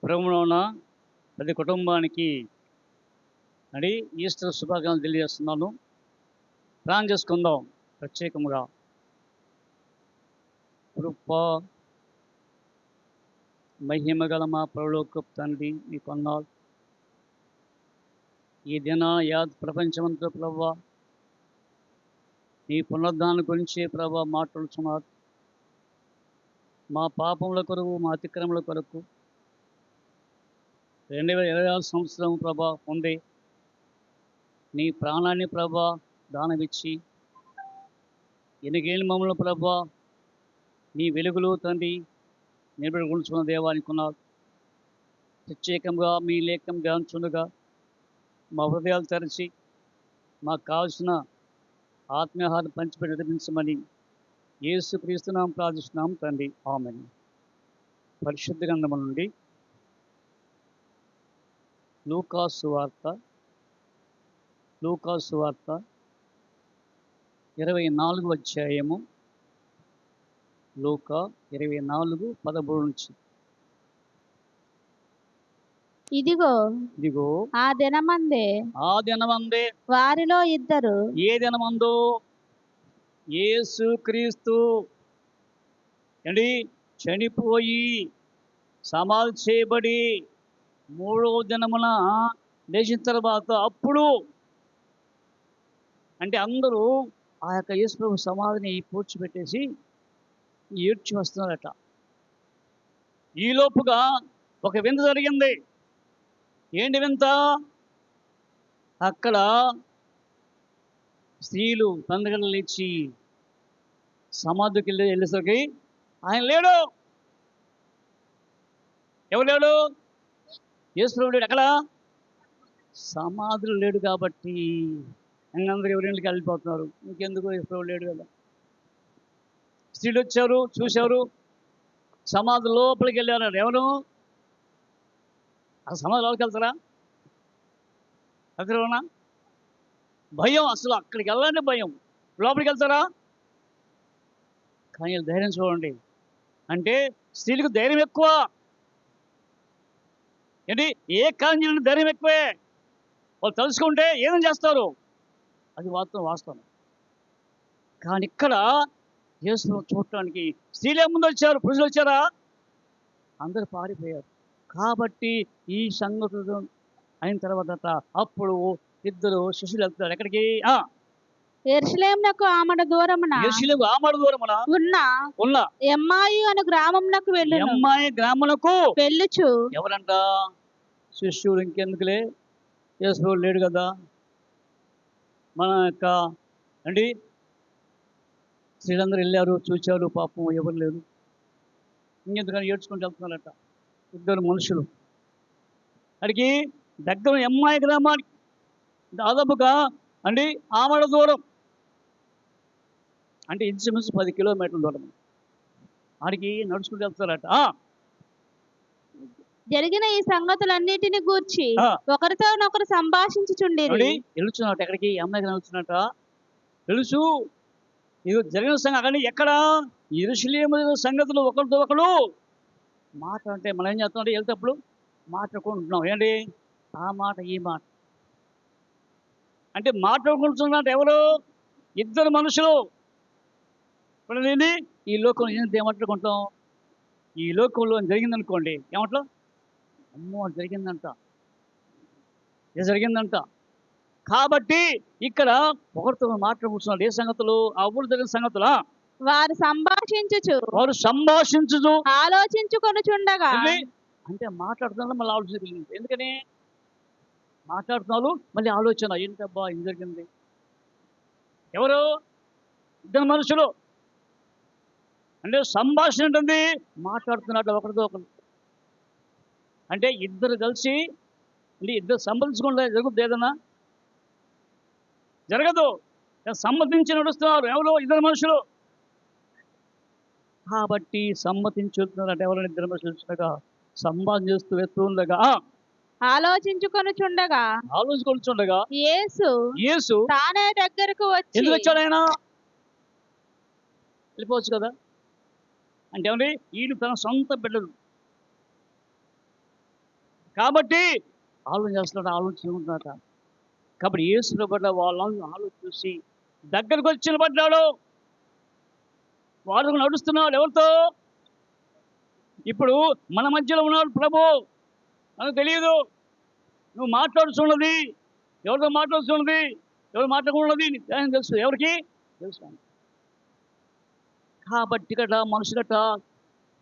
ప్రభువున ప్రతి కుటుంబానికి ఈస్టర్ శుభాకాంక్షలు తెలియజేస్తున్నాను. ప్రార్థన చేసుకుందాం. ప్రత్యేకంగా కృప మహిమ గల మా పరలోకపు తండ్రి, మీ కొన్నాళ్ళు ఈ దిన ప్రపంచమంతా ప్రభువా నీ పునరుద్ధానం గురించి ప్రభువా మాట్లాడుతున్నారు. మా పాపముల కొరకు, మా అతిక్రమల కొరకు 2026 సంవత్సరం ప్రభా ఉంది. నీ ప్రాణాన్ని ప్రభా దానమిచ్చి ఎన్నికేళ్ళు మమ్మల్ని ప్రభా నీ వెలుగులు తండ్రి నిలబెట్టుకున్న దేవానుకున్నారు. ప్రత్యేకంగా మీ లేఖం ధ్యానించుండగా మా హృదయాలు తెరచి మాకు కావలసిన ఆత్మీయాహారం పంచిపెట్టి నడిపించమని యేసుక్రీస్తునామం ప్రార్థిస్తున్నాం తండ్రి, ఆమేన్. పరిశుద్ధ గ్రంథము నుండి లూకా సువార్త 24వ అధ్యాయము. లూకా 24:13 నుంచి. ఇదిగో ఆ దినమందే వారిలో ఇద్దరు. ఏ దినమందు? యేసుక్రీస్తు చనిపోయి సమాధి చేయబడి 3వ దినమున లేచిన తర్వాత అప్పుడు అందరూ ఆ యొక్క యేసుప్రభు సమాధిని పూడ్చిపెట్టేసి ఏడ్చి వస్తున్నారట. ఈలోపుగా ఒక వింత జరిగింది. ఏంటి వింత? అక్కడ స్త్రీలు తండ్రిగలు లేచి సమాధికి వెళ్ళేసరికి ఆయన లేడు. ఎవరు లేడు? యేసుప్రభు లేడు. ఎక్కడ? సమాధులు లేడు. కాబట్టి అందరూ ఎవరింటికి వెళ్ళిపోతున్నారు. ఇంకెందుకు? యేసుప్రభు లేడు కదా. స్త్రీలు వచ్చారు, చూశారు, సమాధి లోపలికి వెళ్ళారు. ఎవరు? ఆ సమాధి లోపలికి వెళ్తారా? అక్కడ భయం, అసలు అక్కడికి వెళ్ళాలంటే భయం. లోపలికి వెళ్తారా? కానీ ధైర్యం చూడండి. అంటే స్త్రీలకు ధైర్యం ఎక్కువ. ఏ కార్యం ధైర్యం ఎక్కువే. వాళ్ళు తలుచుకుంటే ఏమేం చేస్తారు, అది వాస్తవం. కానీ ఇక్కడ యేసును చూడటానికి స్త్రీలే ముందు వచ్చారు. పురుషులు వచ్చారా? అందరూ పారిపోయారు. కాబట్టి ఈ సంగతులు అయిన తర్వాత అప్పుడు ఇద్దరు శిష్యులు వెళ్తారు. ఎక్కడికి? యెరూషలేమునకు ఆమడ దూరమున ఉన్న ఎమ్మాయి అను గ్రామమునకు వెళ్ళెను. ఎమ్మాయి గ్రామమునకు వెళ్ళుచు. ఎవరంట? శిష్యుడు. ఇంకెందుకులే, యేసు లేడు కదా. మన యొక్క స్త్రీలందరూ వెళ్ళారు, చూచారు, పాపం ఎవరు లేరు. ఇంకెందుకని ఏడ్చుకుంటూ వెళ్తున్నారట ఇద్దరు మనుషులు. అడిగి దగ్గర ఎమ్మాయి గ్రామానికి దాదాపుగా ఆమడ దూరం, ఇంచుమించు 10 కిలోమీటర్ల దూరం. ఆడికి నడుచుకుంటూ వెళ్తారట. జరిగిన ఈ సంగతులన్నిటిని గూర్చి ఒకరితోనొకరు సంభాషించుచుండిరి. వెళ్తున్నట్టు ఎక్కడికి? అమ్మాయి వెళ్తున్నట్ట. తెలుసు ఇది జరిగిన సంగతి. అక్కడ ఎక్కడ? యెరూషలేము సంగతులు ఒకరితో ఒకరు మాట్లాడితే మనం ఏం చేస్తాం? వెళ్తేప్పుడు మాట్లాడుకుంటున్నాం. ఆ మాట ఈ మాట మాట్లాడుకుంటున్నట్టు. ఎవరు? ఇద్దరు మనుషులు. ఇప్పుడు ఈ లోకంలో ఏమంటాడుకుంటాం? ఈ లోకంలో జరిగిందనుకోండి, ఏమంటా? అమ్మో జరిగిందంట, ఇది జరిగిందంట. కాబట్టి ఇక్కడ ఒకరితో మాట్లాడుకుంటున్నారు. ఏ సంగతులు? ఆ ఊరు జరిగిన సంగతులా? వారు సంభాషించుచు ఆలోచించుకొనుచుండగా. మాట్లాడుతున్నారు, మళ్ళీ ఆలోచన. ఎందుకని మాట్లాడుతున్నారు? మళ్ళీ ఆలోచన. ఏంటబ్బా ఇది జరిగింది. ఎవరు? ఇద్దరు మనుషులు. సంభాషణ ఉంటుంది, మాట్లాడుతున్నట్లు ఒకరితో ఒకరు. ఇద్దరు కలిసి ఇద్దరు సంబంధించుకుంటే జరుగుతుంది. ఏదన్నా జరగదు. సమ్మతించి నడుస్తున్నారు. ఎవరు? ఇద్దరు మనుషులు. కాబట్టి సమ్మతించుతున్నారు. ఎవరైనా ఇద్దరు మనుషులు సంభాషణ చేస్తూ వెళ్తుండగా ఆలోచించుకొనుచుండగా యేసు తానే దగ్గరకు వచ్చి. ఎందుకు వచ్చాడు ఆయన? వెళ్ళిపోవచ్చు కదా. ఈయన తన సొంత బిడ్డలు కాబట్టి ఆలోచన చేస్తున్నాడు, ఆలోచించుకుంటున్నాట. కాబట్టి యేసు పడ్డ వాళ్ళని ఆలోచించి దగ్గరకు వచ్చి నిలబడ్డాడు. వాడు నడుస్తున్నాడు ఎవరితో? ఇప్పుడు మన మధ్యలో ఉన్నాడు ప్రభు. మనకు తెలియదు. నువ్వు మాట్లాడుతున్నది ఎవరితో మాట్లాడుతున్నది, ఎవరు మాట్లాడుకున్నది ఆయన తెలుసు. ఎవరికి తెలుసు. కాబట్టి గట మనుషు గట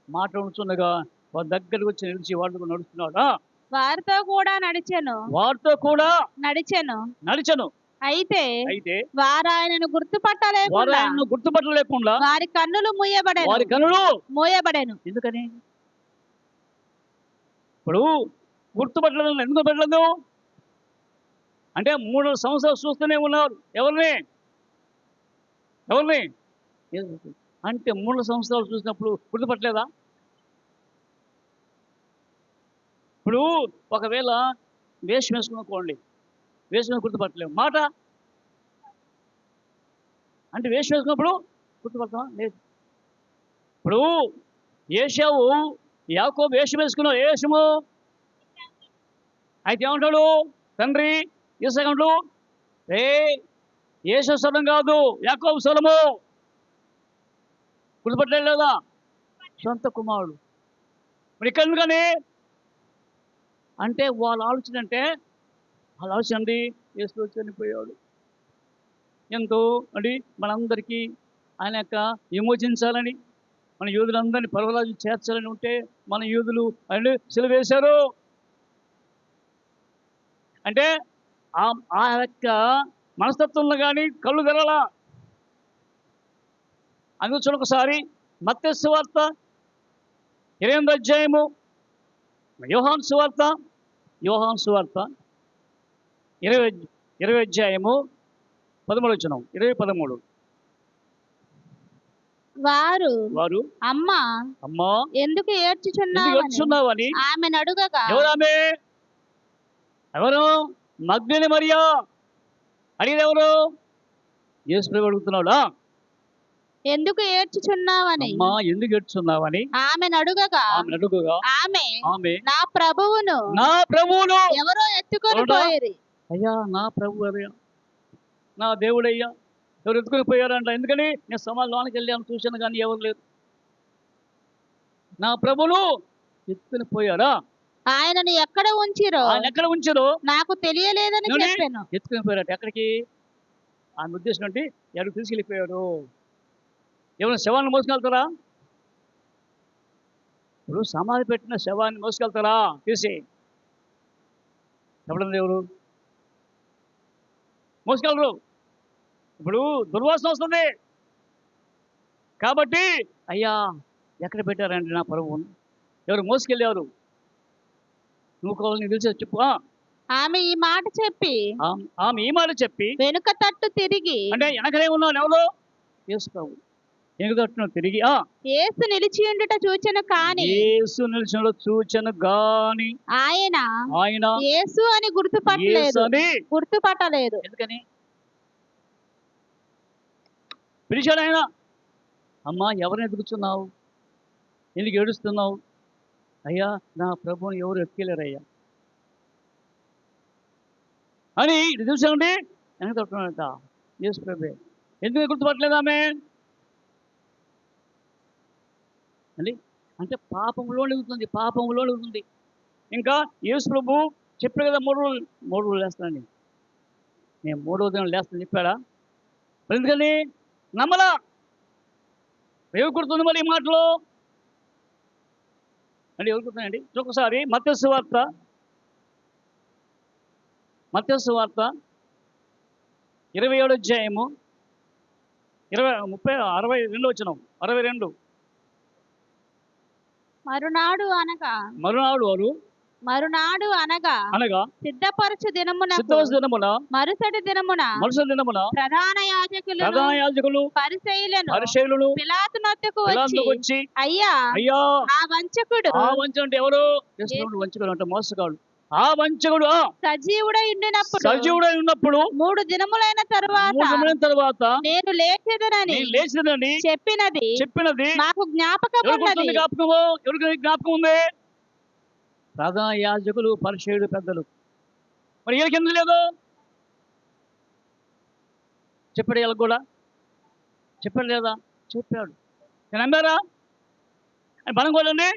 మాట్లాడుతుండగా వారి దగ్గరకు వచ్చి నిలిచి వాడితో నడుస్తున్నాడు. వారితో కూడా నడిచెను. వారితో కూడా నడిచెను. అయితే వారు ఆయనను గుర్తుపట్టలేకుండా వారి కన్నులు మూయబడెను. ఎందుకని? ఇప్పుడు గుర్తుపట్టలేదు. ఎందుకు పెట్టలేదు అంటే 3 సంవత్సరాలు చూస్తూనే ఉన్నారు. ఎవరిని అంటే 3 సంవత్సరాలు చూసినప్పుడు గుర్తుపట్టలేదా? ఇప్పుడు ఒకవేళ వేషం వేసుకునుకోండి, వేసుకుని గుర్తుపట్టలేము. మాట అంటే వేషం వేసుకున్నప్పుడు గుర్తుపడతాం లేదు. ఇప్పుడు ఏశావు యాకోబు వేషం వేసుకున్నావు. ఏ వేషము? అయితే ఏమంటాడు తండ్రి ఈసగండు? ఏశావు స్వరం కాదు, యాకోబు స్వరము. గుర్తుపట్టలేదు లేదా? సొంత కుమారుడు. మరి ఇక్కడ ఎందుకని అంటే వాళ్ళ ఆలోచన అండి యేసు చనిపోయాడు. ఎంతో అంటే మనందరికీ ఆయన యొక్క విమోచించాలని, మన యూదులందరినీ పర్వరాజు చేర్చాలని ఉంటే మన యూదులు అండ్ సిలువ వేశారు. అంటే ఆ యొక్క మనస్తత్వంలో కానీ కళ్ళు తెరలా. అందుకు చూడొకసారి మత్తయి సువార్త 8వ అధ్యాయము, యోహాను సువార్త 20వ అధ్యాయము 13వ వచనం, 20-13. వారు అమ్మా ఎందుకు ఏడ్చుచున్నావని ఆమెను అడుగగా, ఎవరు? మగ్దలేనే మరియా. అడిగేది ఎవరు? యేసు ప్రభు అడుగుతున్నాడా? ఎందుకు ఏడ్చుచున్నావని ఆమెను అడుగగా ఆమె నా ప్రభువును ఎవరో ఎత్తుకొని పోయిరి. అయ్యా నా ప్రభు అయ్యా, నా దేవుడయ్యా, ఎవరు ఎత్తుకొని పోయారంట. ఎందుకని? నేను సమాజంలోనికి వెళ్ళాను, చూశాను, కానీ ఎవరు లేరు. నా ప్రభును ఎత్తుకొని పోయారా? ఆయనను ఎక్కడ ఉంచిరో నాకు తెలియలేదని చెప్పాను. ఎత్తుకొని పోయారట. ఎక్కడికి? ఆయన ఉద్దేశం అంటే ఎవరు తీసుకెళ్ళిపోయారు? ఎవరైనా శవాన్ని మోసుకెళ్తారా? ఇప్పుడు సమాధి పెట్టిన శవాన్ని మోసుకెళ్తారా తీసి? చెప్పడం ఎవరు మోసుకెళ్ళరు. ఇప్పుడు దుర్వాసన వస్తుంది కాబట్టి అయ్యా ఎక్కడ పెట్టారండి నా ప్రభువును? ఎవరు మోసుకెళ్ళారు? నువ్వు కావాలని తెలిసి చెప్పు. ఆమె ఈ మాట చెప్పి వెనుక తట్టు తిరిగి, అంటే వెనకనే ఉన్నాను ఎవరు? యేసు ప్రభు. వెనుక తట్టును తిరిగి యేసు నిలిచియుండుట చూచెను గాని ఆయన యేసు అని గుర్తుపట్టలేదు. ఎందుకని? పిలిచాడు ఆయన. అమ్మా ఎవరిని ఎదుగుతున్నావు? ఎందుకు ఏడుస్తున్నావు? అయ్యా నా ప్రభువుని ఎవరు ఎత్తుకెళ్ళారయ్యా అని ఇది చూసామండి. వెనక తట్టున్నాడంట యేసు ప్రభే. ఎందుకు గుర్తుపట్టలేదు ఆమె అండి? అంటే పాపంలో ఎదుగుతుంది. ఇంకా యేసు ప్రభు చెప్పాడు కదా, 3 రోజులు లేస్తానండి, నేను 3వ దినం లేస్తానని చెప్పాడా? ఎందుకని నమ్మలా? ఎవరు గుర్తుంది మరి ఈ మాటలో అంటే? ఎవరు గుర్తుందండి? ఒకసారి మత్తయి సువార్త 27వ అధ్యాయము 62వ వచనం. 62. మరునాడు అనగా సిద్ధపరచు దినమున మరుసటి దినమున ప్రధాన యాజకులు పరిసయ్యులను పిలాతు నొద్దకు వచ్చి, అయ్యా ఆ వంచకుడు అంటే ఎవరు? వంచకుడు అంటే మోసగాడు. ఆ వంచకుడు సజీవుడై ఉన్నప్పుడు 3 దినములైన తరువాత నేను లేచెదనని చెప్పినది మాకు జ్ఞాపకం ఉన్నది. ఎవరికి జ్ఞాపకం ఉంది? ప్రధాన యాజకులు, పరిసయ్యులు, పెద్దలు. మరి వీళ్ళకి ఎందుకు లేదు? చెప్పాడు వీళ్ళకి కూడా, చెప్పాడు లేదా? చెప్పాడు. నమ్మారా? మనం కూడా అండి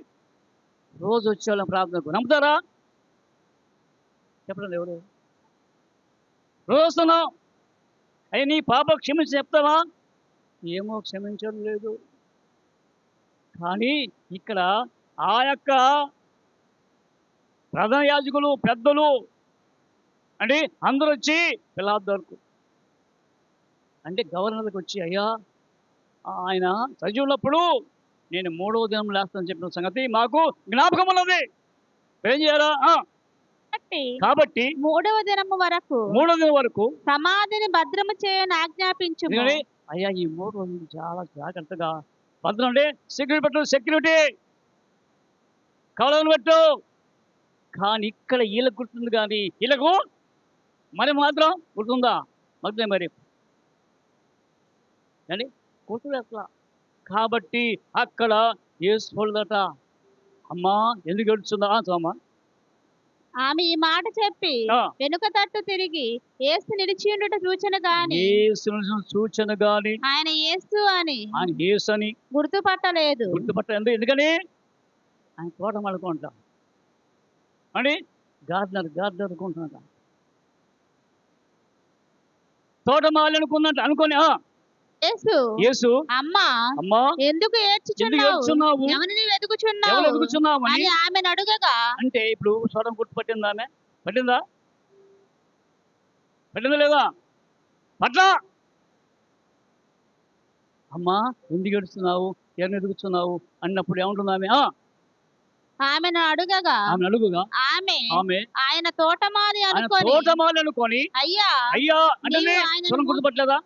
రోజు వచ్చేవాళ్ళం ప్రార్థనకు. నమ్ముతారా? చెప్పండి ఎవరు? రోజు వస్తున్నాం, అయ్యి నీ పాప క్షమించి చెప్తావా? ఏమో క్షమించడం లేదు. కానీ ఇక్కడ ఆ యొక్క ప్రధాన యాజకులు, పెద్దలు అంటే అందరూ వచ్చి పిలాతు దగ్గరకు, అంటే గవర్నర్కి వచ్చి, అయ్యా ఆయన సజీవున్నప్పుడు నేను 3వ దినం లేస్తానని చెప్పిన సంగతి మాకు జ్ఞాపకం ఉన్నది. ఏం చేయాలా? కాబట్టి 3వ దినము వరకు సమాధిని భద్రము చేయని ఆజ్ఞాపించు. అయ్యా ఈ 3 రోజులు చాలా జాగ్రత్తగా భద్రం అంటే సెక్యూరిటీ పెట్టు, సెక్యూరిటీ కవలను పెట్టు. కానీ ఇక్కడ వీళ్ళకు గుర్తుంది, కానీ వీళ్ళకు మరి మాత్రం గుర్తుందా? మగ్నే మరి అని గుర్తులు ఎట్లా? కాబట్టి అక్కడ యేసుదట, అమ్మా ఎందుకు ఏడుస్తుందా? అమ్మా ఆమె ఈ మాట చెప్పి వెనుక తట్టు తిరిగి యేసు నిలిచి ఉండట సూచన గాని ఆయన యేసు అని గుర్తుపట్టలేదు. ఎందుకని? ఆయన తోటమాలి అనుకుంటా అని గార్డెనర్ అనుకుంటున్నాట. తోటమాలి అనుకొని యేసు అమ్మా ఎందుకు ఏడ్చుచున్నావు? ఎవరిని వెతుకుచున్నావు అని ఆమెను అడుగగా, అంటే ఇప్పుడు చూడడం గుర్తుపట్టిందా? ఆమె పట్టిందా లేదా? పట్ల అమ్మా ఎందుకు ఏడుస్తున్నావు, ఎవరిని వెతుకుతున్నావు అన్నప్పుడు ఏముంటుంది ఆమె? ఆమెను అడుగగా ఆమె ఆయన తోటమాలి అనుకొని అయ్యా అంటే గుర్తుపట్టలేదా?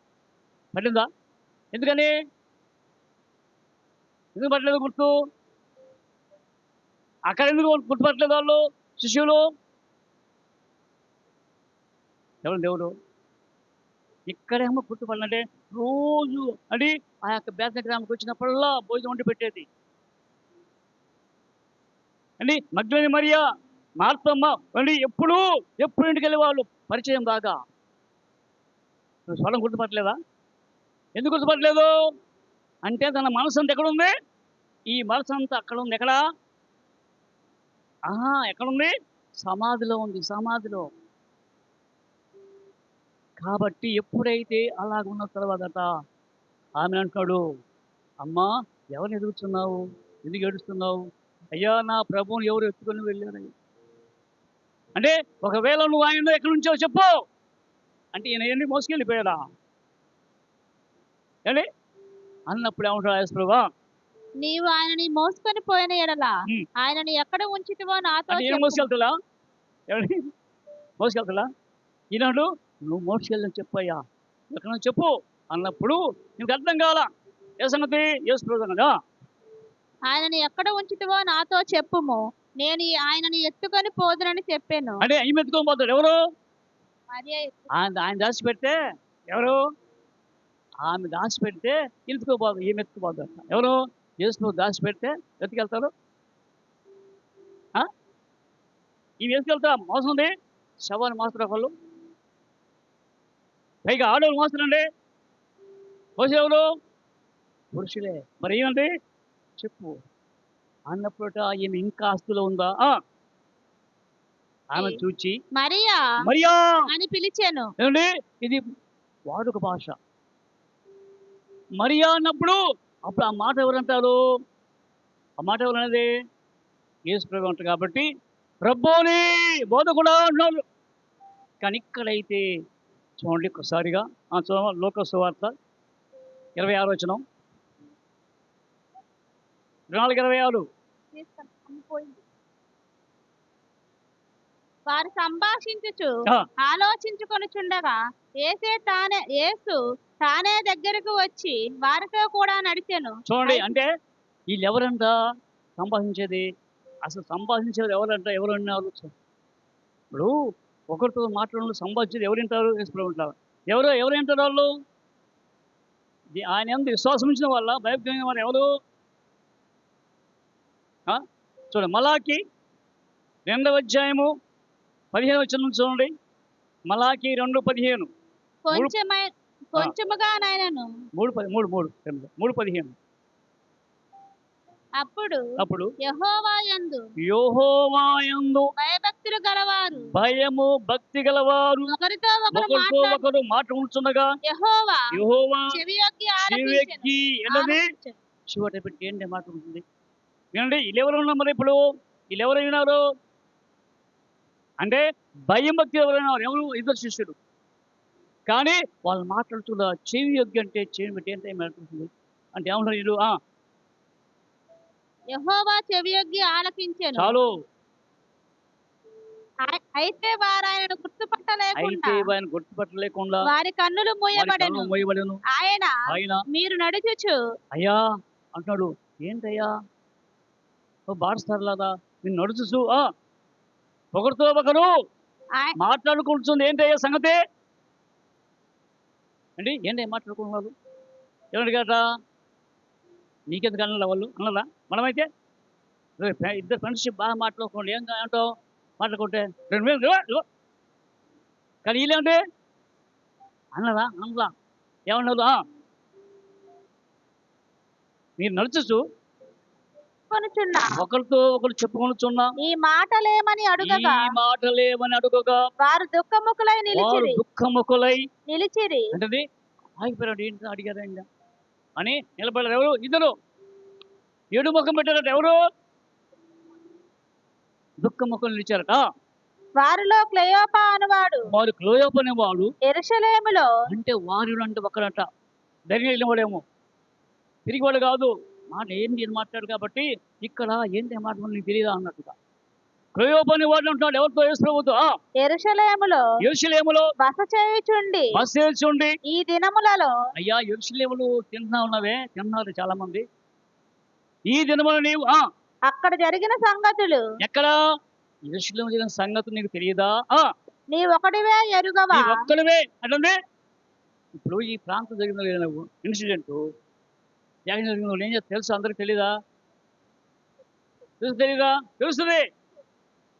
పట్టిందా? ఎందుకని? ఎందుకు పట్టలేదు గుర్తు? అక్కడ ఎందుకు గుర్తుపట్టలేదు వాళ్ళు శిష్యులు? దేవుడు ఇక్కడేమో గుర్తుపడాలంటే రోజు అంటే ఆ యొక్క బేత గ్రామంకి వచ్చినప్పుడల్లా భోజనం వండి పెట్టేది అండి. మగ్దలేనే మరియా, మార్తమ్మ అండి ఎప్పుడు ఇంటికి వెళ్ళే వాళ్ళు పరిచయం బాగా. స్వరం గుర్తుపట్టలేదా? ఎందుకు గుర్తుపట్టలేదు? అంటే తన మనసు అంతా ఎక్కడుంది? ఈ మనసు అంతా అక్కడ ఉంది. ఎక్కడుంది? సమాధిలో ఉంది, సమాధిలో. కాబట్టి ఎప్పుడైతే అలాగున్న తర్వాతట ఆమె అంటాడు, అమ్మా ఎవరిని ఎదుగుతున్నావు, ఎందుకు ఏడుస్తున్నావు? అయ్యా నా ప్రభువుని ఎవరు ఎత్తుకొని వెళ్ళారని. అంటే ఒకవేళ నువ్వు ఆయన ఎక్కడి నుంచో చెప్పు అంటే ఈయన ఎన్ని మోసుకెళ్ళిపోయాడా అండి అన్నప్పుడు ఏమంటాడు యేసుప్రభువా, నీవు ఆయనని మోసుకొని పోయిన ఎడల ఆయనని ఎక్కడ ఉంచితివో నాతో మోసుకెళ్తా ఈనాడు నువ్వు మోసుకెళ్ళని చెప్పయ్యా, ఎక్కడ చెప్పు అన్నప్పుడు నీకు అర్థం కావాలా ఏ సంగతి? యేసుప్రభు కదా, ఆయనని ఎక్కడ ఉంచితివో నాతో చెప్పుము, నేను ఆయనని ఎత్తుకొని పోదునని చెప్పాను. అంటే ఈమె ఎత్తుకొని పోతాడు ఎవరు? ఆయన దాచిపెడితే ఎవరు? ఆమె దాచిపెడితే ఎత్తుకోపోదు, ఈమె ఎత్తుకుపోతాడు. ఎవరు? యేసు దాచిపెడితే ఎత్తుకెళ్తారు. ఈమె ఎత్తుకెళ్తా మోసం ఉంది. శవాన్ని మోస్తారు ఒకళ్ళు, పైగా ఆడవాళ్ళు మోస్తారండి. మోసేవారు పురుషులే. మరి ఏమండి చెప్పు అన్నప్పుడు ఈమె ఇంకా ఆస్తులో ఉందా? ఆమె చూచి మరియా అని పిలిచాను. ఏమండి ఇది వాడుక భాష. మరియా అన్నప్పుడు అప్పుడు ఆ మాట ఎవరంటారు? ఆ మాట ఎవరనేది? యేసు ప్రభు అంటారు. కాబట్టి ప్రభువుని బోధకుడా అంటున్నారు. కానీ ఇక్కడైతే చూడండి ఒక్కసారిగా చూడండి, లూకా సువార్త 26వ వచనం, 24-26. వారు సంభాషించుచు ఆలోచించుకొనుచుండగా యేసు తానే దగ్గరకు వచ్చి వారితో కూడా నడిచెను. చూడండి, అంటే వీళ్ళు ఎవరంట సంభాషించేది? అసలు సంభాషించేది ఎవరంట? ఎవరు అన్నారు? ఇప్పుడు ఒకరితో మాట్లాడు సంభాషించేది ఎవరు వింటారు? యేసుప్రభు ఉంటారు. ఎవరు వింటారు? వాళ్ళు ఆయన ఎంత విశ్వాసం ఉంచిన వాళ్ళ, భయపడిన వాళ్ళు ఎవరు? చూడండి, మలాకి 2వ అధ్యాయము 15 వచనం చూడండి. మలాకి 2:15. కొంచెముగా నాయనను 3:15. అప్పుడు యెహోవా యందు భయభక్తులు గలవారు భయము భక్తి గలవారు ఒకరితో ఒకరు మాట్లాడుచుండగా యెహోవా చెవియొగ్గి చెవియొగ్గి ఏంటది ఆలకించెను. శివట పెట్టి ఏంటి మాట్లాడుతుంది వినండి. వీళ్ళెవరు ఉన్నారు మరి ఇప్పుడు? వీళ్ళెవరు విన్నారు అంటే భయం భక్తి ఎవరైనా ఎవరు? ఇద్దరు శిష్యులు. కానీ వాళ్ళు మాట్లాడుతున్న చెవి యొగ్గి అంటే చెవి పెట్టి ఏంటో మాట్లాడుతుంది అంటే ఏమన్నారు వీళ్ళు? యెహోవా చెవియొగ్గి ఆలకించెను. చాలు. అయితే వారు ఆయనను గుర్తుపట్టలేకుండా వారి కన్నులు మూయబడెను. ఆయన మీరు నడుచుచు అయ్యా అంటున్నాడు. ఏంటయ్యా బాడుస్తారులాగా నేను నడుచుచు ఒకరితో ఒకరు మాట్లాడుకుంటుంది. ఏంటయ్యా సంగతి అండి? ఏంటయ్యా మాట్లాడుకుంటున్నారు? ఏమన్నా గట నీకెందుకు అన్నలా వాళ్ళు అన్నలా? మనమైతే ఇద్దరు ఫ్రెండ్షిప్ బాగా మాట్లాడుకోండి. ఏం అంటావు? మాట్లాడుకుంటే 2,000 కానీ వీళ్ళేమంటే అన్నదా అన్నదా ఏమన్నారు? మీరు నడుచుచు ఒకరితో ఒకరు చెప్పుకొనుచున్నా ఈ మాటలేమని అడుగగా వారు దుఃఖముఖులై నిలిచిరి. అంటే ఆగిపోయాడు. ఏంటి అడిగారా ఇంకా అని నిలబడ్డారు. ఎవరు? ఇద్దరు ఏడు ముఖం పెట్టారట. ఎవరు? దుఃఖముఖం నిలిచారట. వారిలో క్లెయోపా అనేవాడు యెరూషలేములో అంటే వారిలో అంటే ఒకరట. ధైర్యం వెళ్ళినవాడేమో తిరిగి వాడు కాదు. మాట ఏంటి మాట్లాడు కాబట్టి ఇక్కడ ఏంటి మాట నీకు తెలియదా అన్నట్టుగా క్లెయోపా అనేవాడు అంటున్నాడు. ఎవరితో? యేసు ప్రభుతో యెరూషలేములో బస చేయుచుండి ఈ దినములలో అయ్యా యెరూషలేములో తిన్నారు చాలా మంది. ఈ దినములు నీవు అక్కడ జరిగిన సంగతులు ఎక్కడ? యెరూషలేములో జరిగిన సంగతులు నీకు తెలియదా? నీ ఒక్కడివే ఎరుగవా? ఒక్కడివే అంటే ఇప్పుడు ఈ ప్రాంతం జరిగిన ఇన్సిడెంట్ జరిగిన ఏం చేస్తా తెలుసు? అందరికి తెలీదా? తెలీదా? తెలుస్తుంది.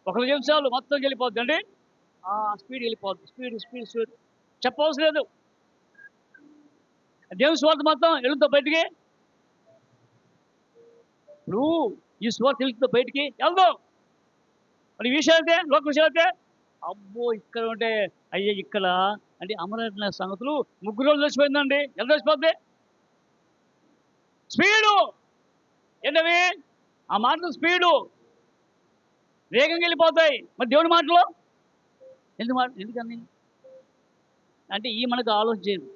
1 నిమిషాలు మొత్తం వెళ్ళిపోద్ది అండి. స్పీడ్ వెళ్ళిపోద్ది. స్పీడ్ చెప్పవలసిన లేదు. దేవుని స్వార్థ మొత్తం వెళ్తా బయటికి. ఇప్పుడు ఈ స్వార్థ వెళ్తుందో బయటికి వెళ్దాం. మరి ఈ విషయాలు అయితే లోక విషయాలు అయితే అబ్బో ఇక్కడ ఉంటే అయ్యే ఇక్కడ అంటే అమరణ సంగతులు 3 రోజులు వచ్చిపోయిందండి. ఎంత వచ్చిపోద్ది? స్పీడు ఏంటవి? ఆ మాటలు స్పీడు వేగంగా వెళ్ళిపోతాయి. మరి దేవుని మాటలు ఎందుకని అంటే ఈ మనకు ఆలోచన చేయదు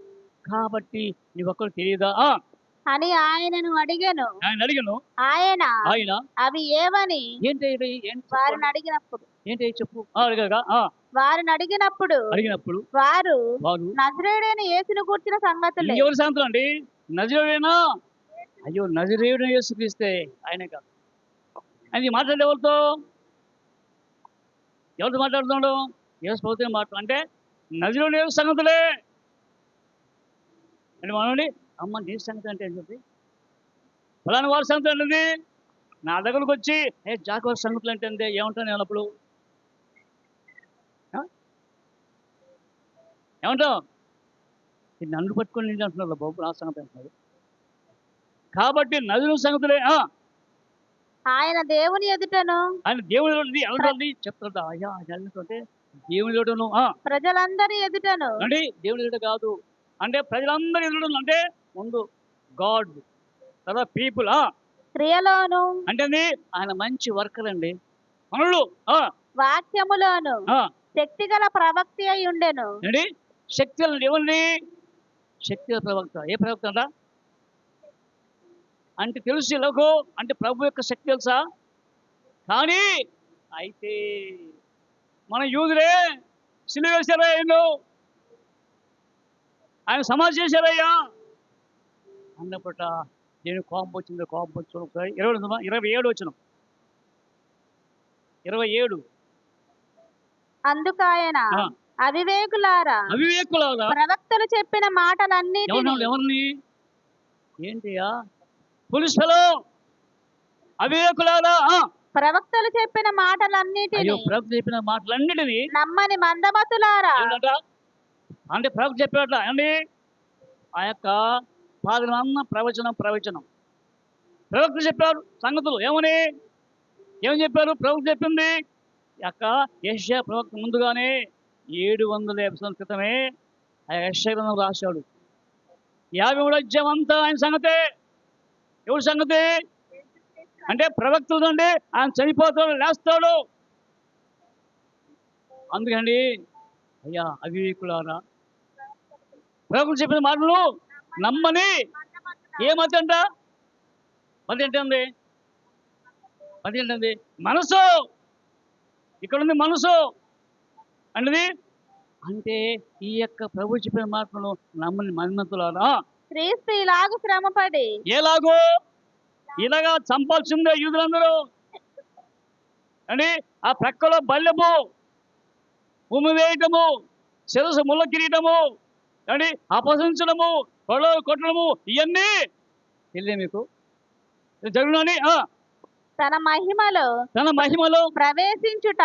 కాబట్టి నీ ఒక్కరు తెలియదా అని ఆయనను అడిగాను. ఆయన అవి ఏమని ఏంటి వారిని అడిగినప్పుడు ఏంటి చెప్పు వారిని అడిగినప్పుడు వారు నజరేయుడైన యేసును గూర్చిన సంగతులే. ఎవరి సంగతులు అండి? నజరేయుడేనా? అయ్యో నజరేయుడు యేసు క్రీస్తే ఆయన కాదు. అది మాట్లాడే ఎవరితో మాట్లాడుతున్నాడు? యేసు ప్రభుత్వం అంటే నజరేయుడు యేసు సంగతులే అంటే మనోడి అమ్మ నీ సంగతి అంటే అని చెప్పి ఫలానా వారి సంగతి అంటుంది నా దగ్గరకు వచ్చి జాకవారి సంగతులు అంటే ఏమంటాను నేను అప్పుడు? ఏమంటావు? నన్ను పట్టుకొని నిండి అంటున్నారు బాబు నా సంగతి అంటున్నారు. కాబట్టి నదుల సంగతులే. ఆయన దేవుని ఎదుటను ఎవరి చెప్తుంటా అయ్యా అంటే దేవుని ఎదుటను ప్రజలందరి ఎదుటను అంటే దేవుని ఎదుట కాదు అంటే ప్రజలందరి ఎదుట అంటే ముందు గాడ్ తర్వాత పీపుల్ క్రియలోను అంటే ఆయన మంచి వర్కర్ అండి. మనలు వాక్యములోను శక్తిగల ప్రవక్త అయి ఉండెను. శక్తి ఎవరిని? శక్తిగల ప్రవక్త. ఏ ప్రవక్త అంట అంటే తెలుసు ఇలాగో అంటే ప్రభు యొక్క శక్తి తెలుసా? కానీ అయితే మన యూదులే సిలువ వేశారా? ఆయన సమాధి చేశారయ్యా అన్నప్పట నేను కోపం వచ్చింది. 27 వచ్చిన 27 అందుకు ఆయన అవివేకులారా ప్రవక్తలు చెప్పిన మాటలన్నీ ఎవరిని ఏంటియా పులిస్ ఫెలో అవివేకులారా ప్రవక్తలు చెప్పిన అయ్యో మాటలన్నిటిని ప్రవక్త చెప్పిన మాటలన్నిటినీ నమ్మని మందమతులారా. ఏమిటంట? అంటే ప్రవక్త చెప్పాడట అండి, ఆ యొక్క పాదమన్న ప్రవచనం ప్రవక్త చెప్పారు సంగతులు ఏమని చెప్పారు? ప్రవక్త చెప్పింది యొక్క యెషయా ప్రవక్త ముందుగానే 750 సంవత్సరాల క్రితమే ఆ యెషయా గ్రంథం రాశాడు. 53వ అధ్యాయం అంతా ఆయన సంగతే. ఎవరి సంగతి అంటే ప్రవక్త ఉందండి, ఆయన చనిపోతాడు, లేస్తాడు. అందుకండి అయ్యా అవివేకులారా, ప్రవక్త చెప్పిన మాటలు నమ్మని ఏమతి అంట? మతి ఏంటండి? మనసు. ఇక్కడ ఉంది మనసు అన్నది. అంటే ఈ యొక్క ప్రభు చెప్పిన మాటలను నమ్మని మన్మతులారా, క్రీస్తు ఇలాగు శ్రమపడి ఎలాగో ఇలాగా చంపాల్సిందే యూదులందరూ అండి. ఆ ప్రక్కలో బల్లెము, ఉమ్మి వేయటము, శిరసు ముళ్ళ కిరీటము అండి, అపహసించడము, పొడవు కొట్టడము, ఇవన్నీ తెలియదు మీకు జరుగునని తన మహిమలో ప్రవేశించుట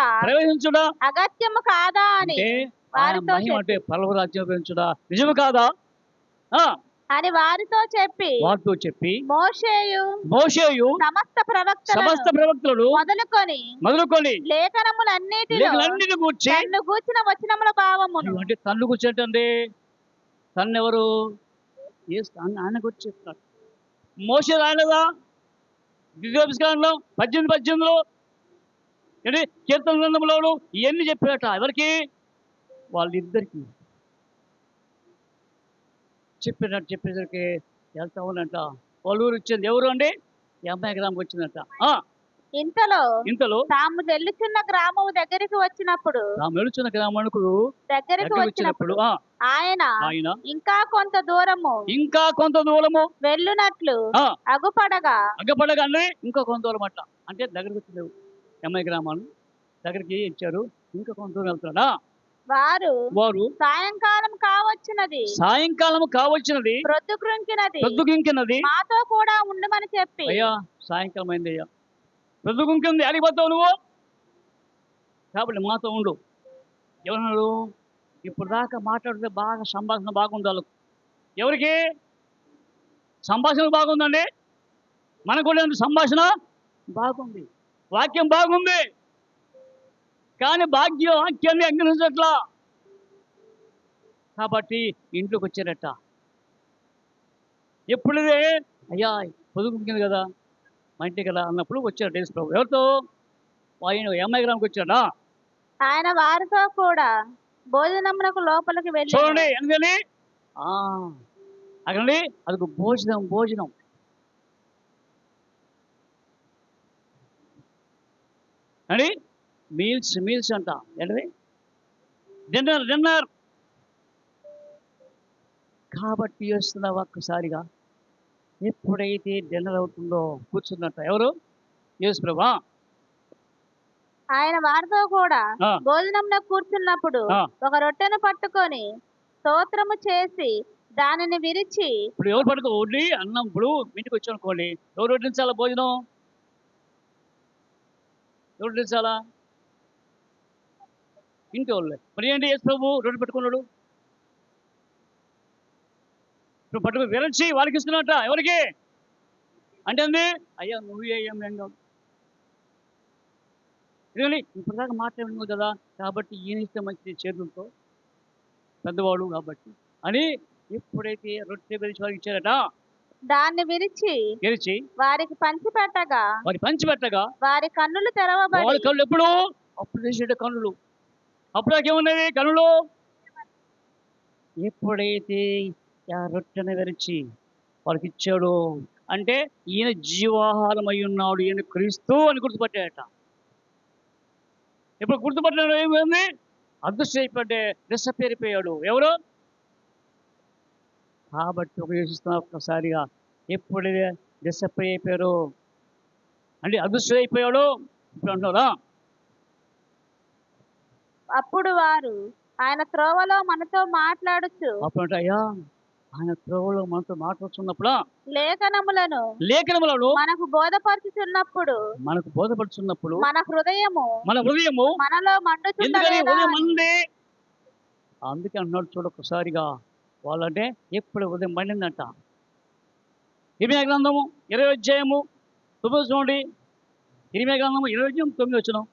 అగత్యము కాదా అని అంటే ఆయన వారితో మహిమ అంటే పరలోక రాజ్యం పెంచుడా నిజము కాదా అని వారితో చెప్పి మోషేయు సమస్త ప్రవక్తలను మొదలుకొని లేఖనములన్నిటిలో గూర్చి తన్ను గూర్చిన వచనముల భావమును. అంటే తన్ను కూర్చేటండి, తన్నెవరు? ఆయన గురించి చెప్తున్నాడు. మోషే రాయలేదా? ద్వితీయోపదేశకాండంలో 18 ఏంటి, కీర్తన గ్రంథంలోను ఇవన్నీ చెప్పాట. ఎవరికి? వాళ్ళిద్దరికి చెప్పేసరికి వెళ్తా ఉన్నంట. వాళ్ళ ఊరు వచ్చింది. ఎవరు అండి? 50 గ్రాముకి వచ్చిందంట. ఇంతలో తాము వెళ్తున్న గ్రామం దగ్గరికి వచ్చినప్పుడు ఆయన ఇంకా కొంత దూరము వెళ్ళునట్లు అగుపడగా అంటే ఇంకా కొంత దూరం అట్లా అంటే దగ్గరికి వచ్చింది. 50 గ్రామాలు దగ్గరికి ఇచ్చారు. ఇంకా కొంత దూరం వెళ్తున్నాడా? వారు సాయంకాలం కావచ్చినది ప్రొద్దుగుంకినది మాతో కూడా ఉండమని చెప్పి. అయ్యా సాయంకాలం అయింది, అయ్యా ప్రొద్దుగుంకింది, అడిగిపోతావు నువ్వు, కాబట్టి మాతో ఉండు. ఎవరన్నారు? ఇప్పుడు దాకా మాట్లాడితే బాగా సంభాషణ బాగుంది వాళ్ళకు. ఎవరికి సంభాషణ బాగుందండి? మనకు కూడా సంభాషణ బాగుంది, వాక్యం బాగుంది, కానీ వాక్యాన్ని అంగీకరించట్లా. కాబట్టి ఇంట్లోకి వచ్చారట. ఎప్పుడుదే అయ్యా పొదుగుంది కదా మా ఇంటి కదా అన్నప్పుడు వచ్చారు డేస్ ప్రభు. ఎవరితో? ఆయన 50 గ్రాముకి వచ్చాడా? ఆయన వారితో కూడా భోజనమునకు లోపలికి వెళ్ళి. చూడండి ఎందుకని అక్కడండి అది భోజనం అండి. మీల్స్ అంట. ఏంటది? డిన్నర్. కాబట్టి వస్తున్నావా ఒక్కసారిగా? ఎప్పుడైతే డిన్నర్ అవుతుందో కూర్చున్నట్ట. ఎవరు? యేసు ప్రభువా. ఆయన వారితో కూడా భోజనంలో కూర్చున్నప్పుడు ఒక రొట్టెను పట్టుకొని స్తోత్రము చేసి దానిని విరిచి. ఇప్పుడు ఎవరు పట్టుకోండి అన్నం? ఇప్పుడు ఇంటికి వచ్చి అనుకోండి, ఎవరు వడ్డించాలా భోజనం? ఎవరు వడ్డించాలా? ఇంటి వాళ్ళే. మరి ఏంటి యేసు ప్రభు రొట్టె పెట్టుకున్నాడు, ఇప్పుడు పట్టుకుని విరచి వారికి ఇస్తున్నట్ట. ఎవరికి అంటే అండి? అయ్యా నువ్వు ఏం ఎందుకని ఇప్పుడు దాకా మాట్లాడినావు కదా, కాబట్టి ఈయన ఇస్తే మంచిది చేతులతో, పెద్దవాడు కాబట్టి అని. ఎప్పుడైతే రొట్టె విరిచి వారికి ఇచ్చారట, దాన్ని విరిచి వారికి పంచిపెట్టగా వారి కన్నులు తెరవబడి. వారి కళ్ళు ఎప్పుడు? అప్పుడు చేసేట కన్నులు. అప్పుడు ఏమున్నది కన్నులు? ఎప్పుడైతే ఆ రొట్టెను విరిచి వారికి ఇచ్చాడు అంటే ఈయన జీవాహారం అయి ఉన్నాడు, ఈయన క్రీస్తు అని గుర్తుపట్టాడట. ఇప్పుడు గుర్తుపట్టాడు ఏమైంది? అదృశ్యం అయిపోతే డిసప్పేరిపోయాడు. ఎవరు? కాబట్టి ఉపయోగిస్తున్నా ఒక్కసారిగా. ఎప్పుడైతే డిసప్పేర్ అయిపోయారు అంటే అదృశ్యం అయిపోయాడు ఇప్పుడు అంటున్నారా? అప్పుడు వారు ఆయన త్రోవలో మనతో మాట్లాడుచు. అప్పుడు అయ్యా ఆయన త్రోవలో మనతో మాట్లాడుతున్నప్పుడు లేఖనములను లేఖనములను మనకు బోధపరుచుచున్నప్పుడు మనకు బోధపడుతున్నప్పుడు మన హృదయము మన హృదయము మనలో ఎందుకని మండుచుండలేదా ఉదయం అని. మంది అందుకే అన్నాడు చూడు ఒకసారిగా వాళ్ళంటే ఎప్పుడు ఉదయం మండిందంట. ఇరిమియా గ్రంథము 20 అధ్యాయము 9 చూడండి. ఇరిమియా గ్రంథము 20 అధ్యాయం 9 వచనం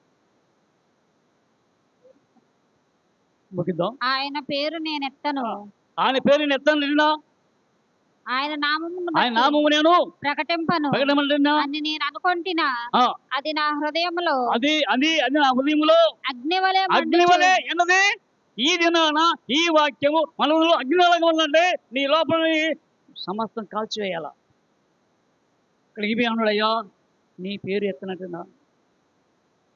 ముగిద్దాం. ఆయన పేరు నేనెత్తను, ఆయన పేరు నేను ఎత్తాను నిన్న, ఆయన నామమును ఆయన బట్టి నామము నేను ప్రకటింపను ప్రకటన అని నేను అనుకొంటినా అది నా హృదయములో అది అది అది నా హృదయంలో అగ్నివలే అగ్ని వలె ఎన్నది. ఈ దినాన ఈ వాక్యము మనలో అగ్నిలాగా ఉందంటే నీ లోపల సమస్తం కాల్చివేయాల. ఇక్కడ ఇవి అన్నాడు, అయ్యా నీ పేరు ఎత్తనట్టున్నా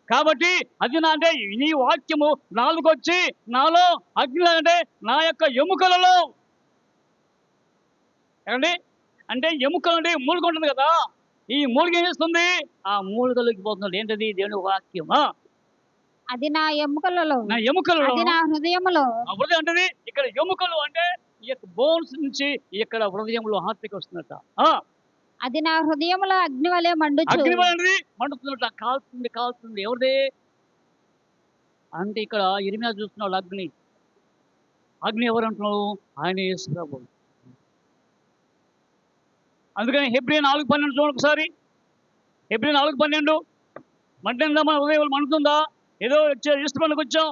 కాబట్టి అది నా అంటే నీ వాక్యము నాలుగొచ్చి నాలో అగ్ని అంటే నా యొక్క ఎముకలలో ఏమండి అంటే ఎముకలు అంటే మూలిక ఉంటుంది కదా, ఈ మూలిక ఏం చేస్తుంది? ఆ మూలికలోకి పోతుంది. ఏంటది? దేవుని వాక్యం. అది నా ఎముకలలో, నా ఎముకలలో, అది నా హృదయములో. ఆ హృదయం అంటే ఇక్కడ ఎముకలు అంటే ఈ యొక్క బోన్స్ నుంచి ఇక్కడ హృదయంలో హార్ట్కి వస్తున్నట్ట. అది నా హృదయములో అగ్ని వలె మండుచు. అగ్ని అనేది మండుతున్నట్ట, కాల్తుంది కాల్తుంది. ఎవరిది అంటే ఇక్కడ ఇరిమియా చూస్తున్నాడు అగ్ని. అగ్ని ఎవరు అంటున్నావు? ఆయన యేసు ప్రభువు. అందుకని హెబ్రీ 4:12 చూడండి ఒకసారి. హెబ్రీ 4:12 మంటుందా? మన హృదయం మండుతుందా? ఏదో వచ్చే ఈస్టర్ పండుగ వచ్చాం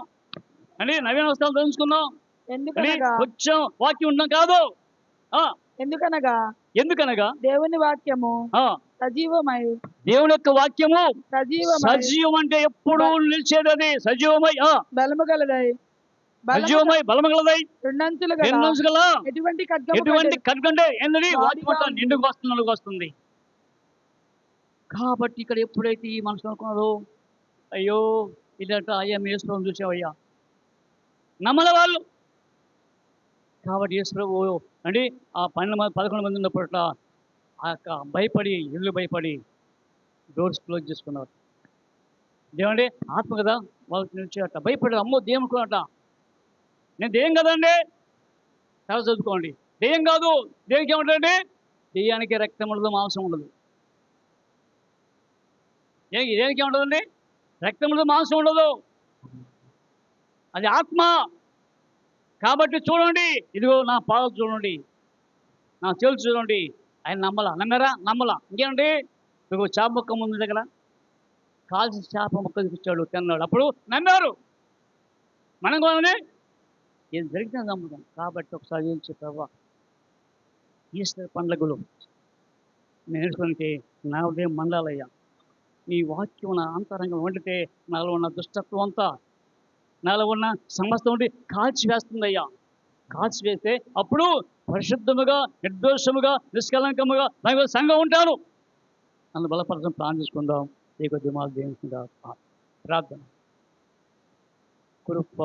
అని నవీన వస్త్రాలు ధరించుకున్నాం అని ఎందుకనగా వచ్చాం, వాక్యం ఉన్నాం కాదు. ఎందుకనగా ఎందుకనగా దేవుని వాక్యము సజీవమై, దేవుని యొక్క వాక్యము సజీవమై, సజీవం అంటే ఎప్పుడు నిలిచేది. అది సజీవమై బలము గలదై, సజీవమై బలము గలదై రెండంచులు గల ఎన్నంచు గల ఎటువంటి ఖడ్గము ఎటువంటి కంటే కనుకంటే ఏంటది? వాడిగా వాక్యం అంతా ఉంది. నిండుకు వస్తుంది, నలుగు వస్తుంది. కాబట్టి ఇక్కడ ఎప్పుడైతే ఈ మనసు అనుకున్నారో, అయ్యో ఇదంట అయ్యా మీ యేసు ప్రభువుని చూసావయ్యా నమ్మల వాళ్ళు. కాబట్టి యేసు ప్రభువు అంటే ఆ 11 మంది ఉన్నప్పట్ల ఆ యొక్క భయపడి ఇల్లు భయపడి డోర్స్ క్లోజ్ చేసుకున్నారు. దేవుండి ఆత్మ కదా వాళ్ళకి నుంచి అట్ట భయపడి అమ్మో దేవుడు అట నేను దెయ్యం కదండి. చాలా చదువుకోండి. దెయ్యం కాదు. దేనికి ఏమంటారండి? దెయ్యానికి రక్తం ఉండదు, మాంసం ఉండదు. దేనికి ఏముండదండి? రక్తం ఉండదు, మాంసం ఉండదు. అది ఆత్మ. కాబట్టి చూడండి, ఇదిగో నా పాదాలు చూడండి, నా చేతులు చూడండి. ఆయన నమ్మరా? నమ్మలా. ఇంకేమండి? మీకు చేప ముక్క ముందు దగ్గర కాల్చి చేప ముక్క చూపించాడు, తిన్నాడు. అప్పుడు నమ్మారు. మనం కూడా ఏం జరిగితే నమ్ముతాం. కాబట్టి ఒకసారి ఏం చెప్పావా, ఈస్టర్ పండుగలు నేను నేర్చుకుంటే నా ఉదయం మండాలయ్యా, నీ వాక్యం నా అంతరంగం వండితే నాలో ఉన్న దుష్టత్వం అంతా, నాలో ఉన్న సమస్తం ఉండి కాల్చివేస్తుందయ్యా. కాల్చివేస్తే అప్పుడు పరిశుద్ధముగా, నిర్దోషముగా, నిష్కలంకముగా నాకు సంఘం ఉంటాను. నన్ను బలపరచడం ప్లాన్ చేసుకుందాం. ఈ కొద్ది మాకు దేవునిగా ప్రార్థన. కృప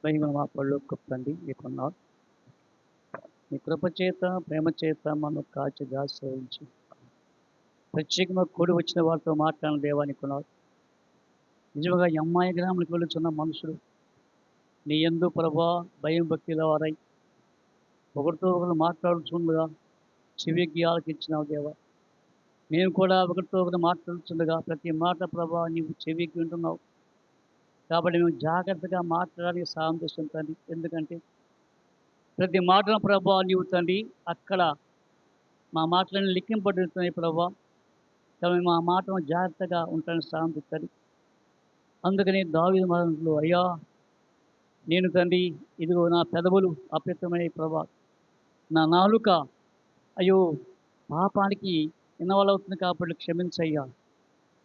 మహిమ మా పళ్ళు కుప్పండి మీకున్నారు. మీ కృప చేత, ప్రేమ చేత మనం కాచి దాచి ప్రత్యేకంగా కూడి వచ్చిన వారితో మాట్లాడిన దేవానికి ఉన్నారు. నిజంగా ఈ అమ్మాయి గ్రామానికి వెళ్ళుచున్న మనుషులు నీ యందు ప్రభా భయం భక్తిలో వారై ఒకరితో ఒకరు మాట్లాడుతుండగా చెవికి ఆలకించినావు దేవా. మేము కూడా ఒకరితో ఒకరు మాట్లాడుతుండగా ప్రతి మాట ప్రభా నీవు చెవికి వింటున్నావు. కాబట్టి మేము జాగ్రత్తగా మాట్లాడాలి, సాయం చేస్తుంటండి. ఎందుకంటే ప్రతి మాటను ప్రభా నీవు తండ్రి అక్కడ మా మాటలను లిఖింపడుతున్నాయి ప్రభా. కాబట్టి మా మాటను జాగ్రత్తగా ఉంటాను, సాయం చేస్తుంది. అందుకని దావీదు మరణంలో అయ్యా నేను తండ్రి ఇదిగో నా పెదవులు అపవిత్రమైన ప్రభా, నా నాలుక అయ్యో పాపానికి ఇన్వాల్వ్ అవుతుంది కాబట్టి క్షమించయ్యా.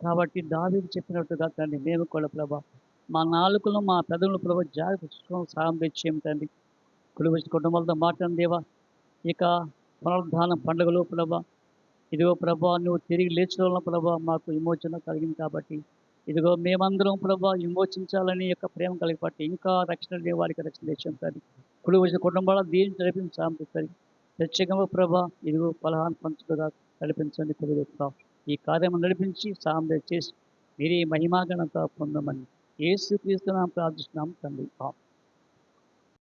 కాబట్టి దావీదు చెప్పినట్టుగా తండ్రి మేము కూడా ప్రభా మా నాలుకలను మా పెదవులను ప్రభా జాగ్రత్త సాయం తెచ్చేయం తండ్రి. కుడి వచ్చి కుటుంబాలతో మాట్లాడిన దేవా, ఇక పునరుద్ధానం పండుగలో ప్రభా ఇదిగో ప్రభా నువ్వు తిరిగి లేచిన వలన ప్రభా మాకు విమోచన కలిగింది. కాబట్టి ఇదిగో మేమందరం ప్రభా విమోచించాలని యొక్క ప్రేమ కలిగిపట్టి ఇంకా రక్షణ వారికి రక్షణ తెచ్చాం. కుడి వచ్చిన కుటుంబాల దీన్ని నడిపించి సాంపిస్తారు. ప్రత్యేకంగా ప్రభా ఇదిగో పలహాన్ని పంచుగా నడిపించండి. కుదురుతాం ఈ కార్యం నడిపించి సాయం చేసి మీరే మహిమాగణత పొందమని యేసుక్రీస్తు నామమున ప్రార్థిస్తున్నాం తండ్రి.